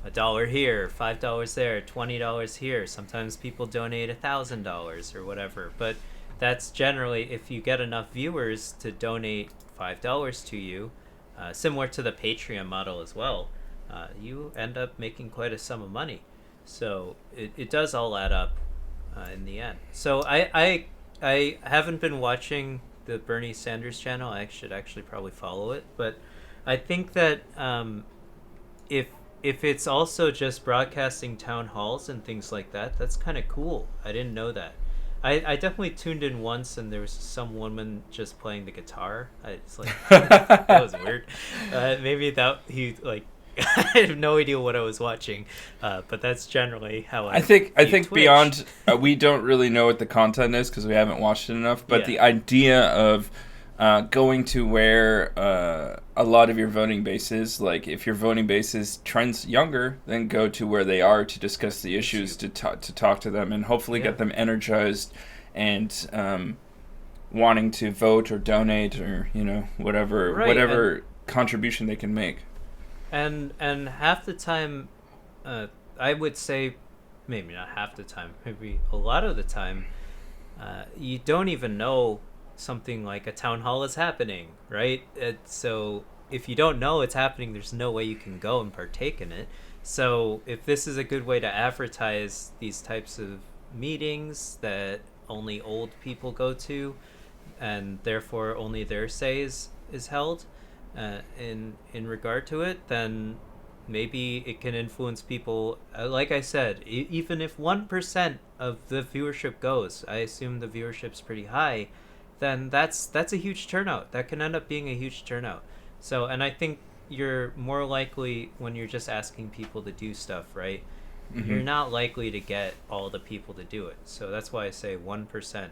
$1 here, $5 there, $20 here. Sometimes people donate $1,000 or whatever. But that's generally, if you get enough viewers to donate $5 to you, similar to the Patreon model as well, you end up making quite a sum of money. So it does all add up in the end. So I haven't been watching the Bernie Sanders channel. I should actually probably follow it. But I think that if it's also just broadcasting town halls and things like that, that's kind of cool. I didn't know that. I definitely tuned in once, and there was some woman just playing the guitar. It's like that was weird. Maybe that he like I have no idea what I was watching, but that's generally how I think Twitch. Beyond we don't really know what the content is because we haven't watched it enough. But the idea of going to where a lot of your voting base is, like if your voting base is trends younger, then go to where they are to discuss the issues, to talk to them, and hopefully get them energized and wanting to vote or donate or whatever contribution they can make. And half the time, I would say, maybe not half the time, maybe a lot of the time, you don't even know something like a town hall is happening, right? So if you don't know it's happening, there's no way you can go and partake in it. So if this is a good way to advertise these types of meetings that only old people go to, and therefore only their say is held in regard to it, then maybe it can influence people. Like I said, even if 1% of the viewership goes, I assume the viewership's pretty high, then that's a huge turnout. That can end up being a huge turnout. So, and I think you're more likely when you're just asking people to do stuff, right? Mm-hmm. You're not likely to get all the people to do it. So that's why I say 1%.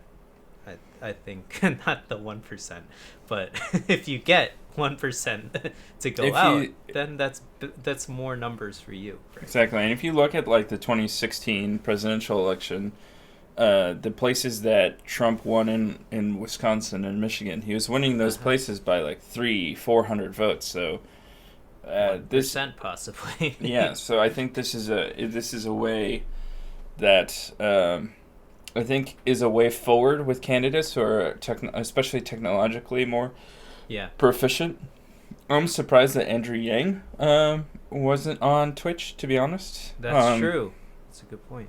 I think not the 1%, but if you get 1% to go out, then that's more numbers for you. Right? Exactly. And if you look at like the 2016 presidential election, the places that Trump won in Wisconsin and Michigan, he was winning those places by like 300-400 votes. So 1% possibly. Yeah. So I think this is a way that I think is a way forward with candidates who are especially technologically more proficient. I'm surprised that Andrew Yang wasn't on Twitch, to be honest. That's true. That's a good point.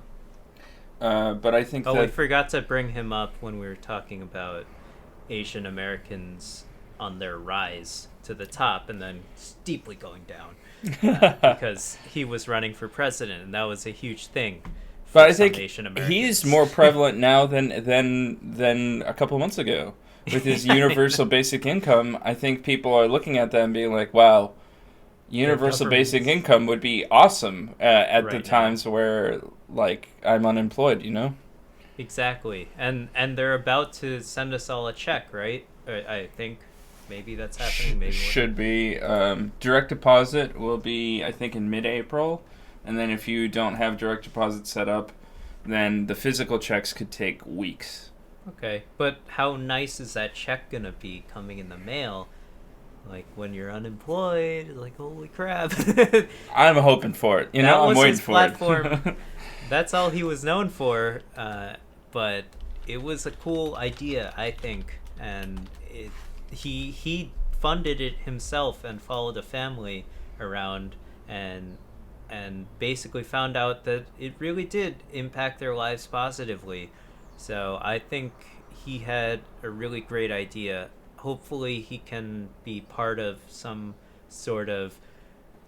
But I think we forgot to bring him up when we were talking about Asian Americans on their rise to the top and then steeply going down because he was running for president, and that was a huge thing. But I think he's more prevalent now than a couple months ago. With his universal basic income, I think people are looking at that and being like, wow, universal basic income would be awesome at the times where, like, I'm unemployed, Exactly. And they're about to send us all a check, right? I think maybe that's happening. Maybe should be. Direct deposit will be, I think, in mid-April. And then if you don't have direct deposit set up, then the physical checks could take weeks. Okay, but how nice is that check going to be coming in the mail? Like when you're unemployed, like holy crap. I'm hoping for it. I'm waiting for it. That's all he was known for, but it was a cool idea, I think. And he funded it himself and followed a family around and basically found out that it really did impact their lives positively. So I think he had a really great idea. Hopefully he can be part of some sort of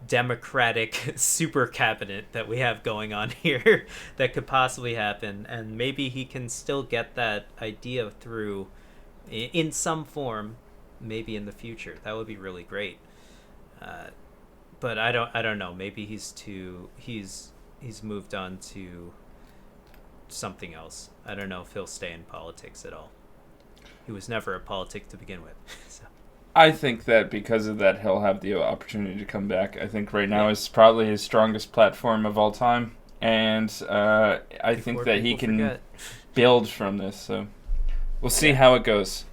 democratic super cabinet that we have going on here that could possibly happen, and maybe he can still get that idea through in some form, maybe in the future. That would be really great. But I don't know. Maybe he's moved on to something else. I don't know if he'll stay in politics at all. He was never a politic to begin with. So. I think that because of that, he'll have the opportunity to come back. I think right now is probably his strongest platform of all time, and I think that he can build from this. So we'll see how it goes.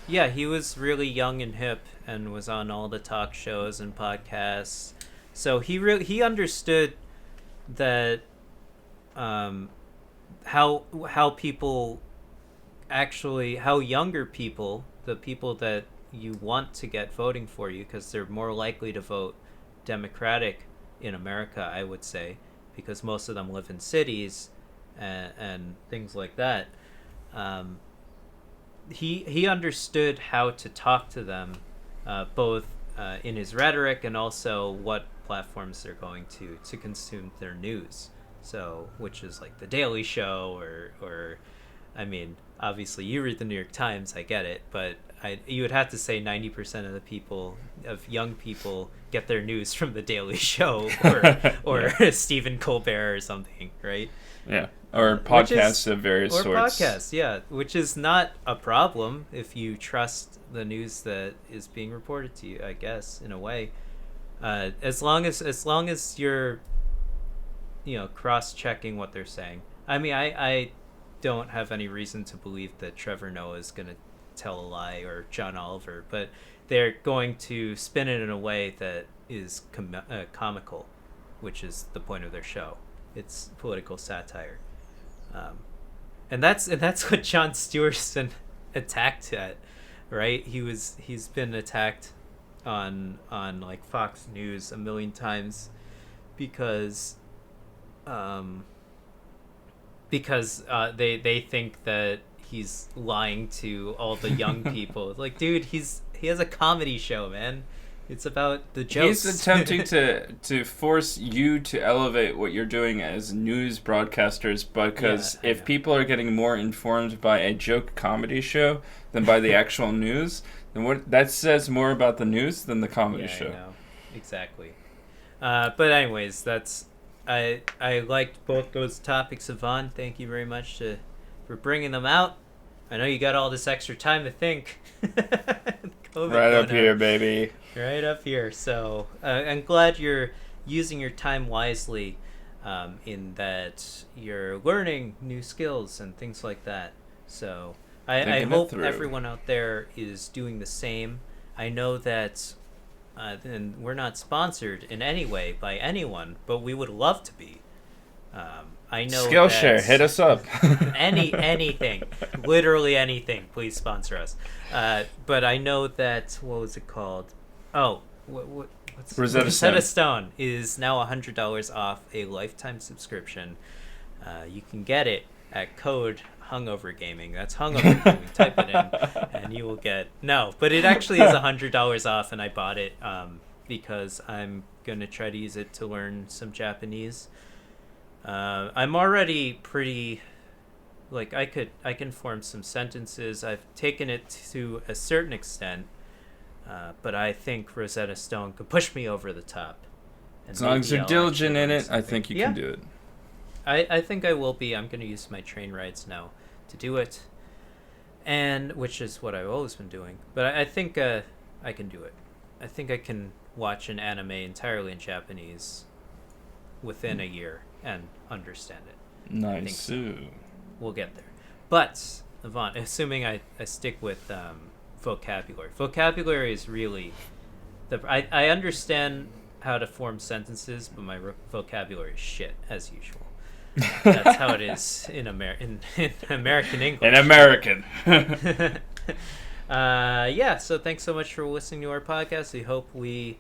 Yeah, he was really young and hip, and was on all the talk shows and podcasts. So he understood that how people actually, how younger people, the people that you want to get voting for you, because they're more likely to vote Democratic in America, I would say, because most of them live in cities and things like that. He understood how to talk to them, both in his rhetoric and also what platforms they're going to consume their news. So, which is like the Daily Show, or I mean, obviously you read the New York Times, I get it, but you would have to say 90% of the people, of young people, get their news from the Daily Show or yeah. Stephen Colbert or something, right? Yeah. Or podcasts of various sorts. Or podcasts, yeah, which is not a problem if you trust the news that is being reported to you, I guess, in a way. As long as you're, cross-checking what they're saying. I mean, I don't have any reason to believe that Trevor Noah is going to tell a lie, or John Oliver, but they're going to spin it in a way that is comical, which is the point of their show. It's political satire. And that's what Jon Stewart's been attacked at, right? He's been attacked on like Fox News a million times because they think that he's lying to all the young people. Like, dude, he has a comedy show, man. It's about the jokes. He's attempting to force you to elevate what you're doing as news broadcasters, because if people are getting more informed by a joke comedy show than by the actual news, then that says more about the news than the comedy show. I know. Exactly. But anyways, I liked both those topics, Yvonne. Thank you very much for bringing them out. I know you got all this extra time to think. Right up here, baby. Right up here. So I'm glad you're using your time wisely, in that you're learning new skills and things like that. So I hope everyone out there is doing the same. I know that and we're not sponsored in any way by anyone, but we would love to be. I know Skillshare, hit us up. anything, literally anything, please sponsor us. But I know that, what was it called? Oh, what's Rosetta Stone is now $100 off a lifetime subscription. You can get it at code Hungover Gaming. That's Hungover Gaming. Type it in, and you will get but it actually is $100 off, and I bought it because I'm gonna try to use it to learn some Japanese. I'm already pretty, like, I can form some sentences. I've taken it to a certain extent, but I think Rosetta Stone could push me over the top. As long as you're diligent in it, I think you can do it. I think I will be. I'm going to use my train rides now to do it, and which is what I've always been doing. But I think I can do it. I think I can watch an anime entirely in Japanese within a year and understand it. Nice. So. We'll get there. But, Yvonne, assuming I stick with vocabulary. Vocabulary is really... I understand how to form sentences, but my vocabulary is shit, as usual. That's how it is in American English. In American. So thanks so much for listening to our podcast. We hope we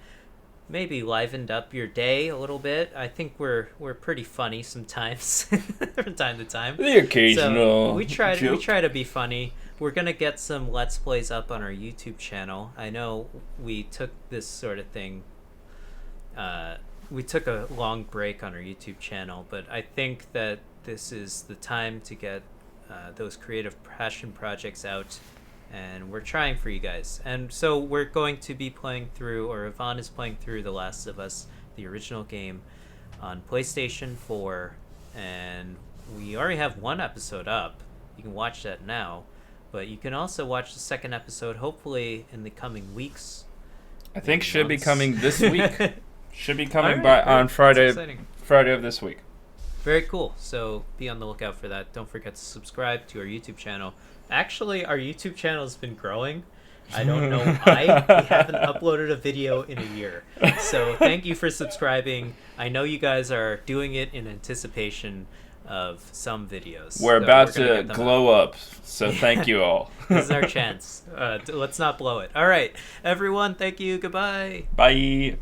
maybe livened up your day a little bit. I think we're pretty funny sometimes from time to time. The occasional so we try to be funny. We're gonna get some Let's Plays up on our YouTube channel. I know we took this sort of thing we took a long break on our YouTube channel, but I think that this is the time to get those creative passion projects out, and we're trying for you guys. And so we're going to be playing through, or Ivan is playing through The Last of Us, the original game, on PlayStation 4, and we already have one episode up. You can watch that now, but you can also watch the second episode hopefully in the coming weeks. I think should be coming this week. Should be coming Right, on Friday of this week. Very cool. So be on the lookout for that. Don't forget to subscribe to our YouTube channel. Actually, our YouTube channel has been growing. I don't know why. We haven't uploaded a video in a year. So thank you for subscribing. I know you guys are doing it in anticipation of some videos. We're about to glow up, so thank you all. This is our chance. Let's not blow it. All right, everyone, thank you. Goodbye. Bye.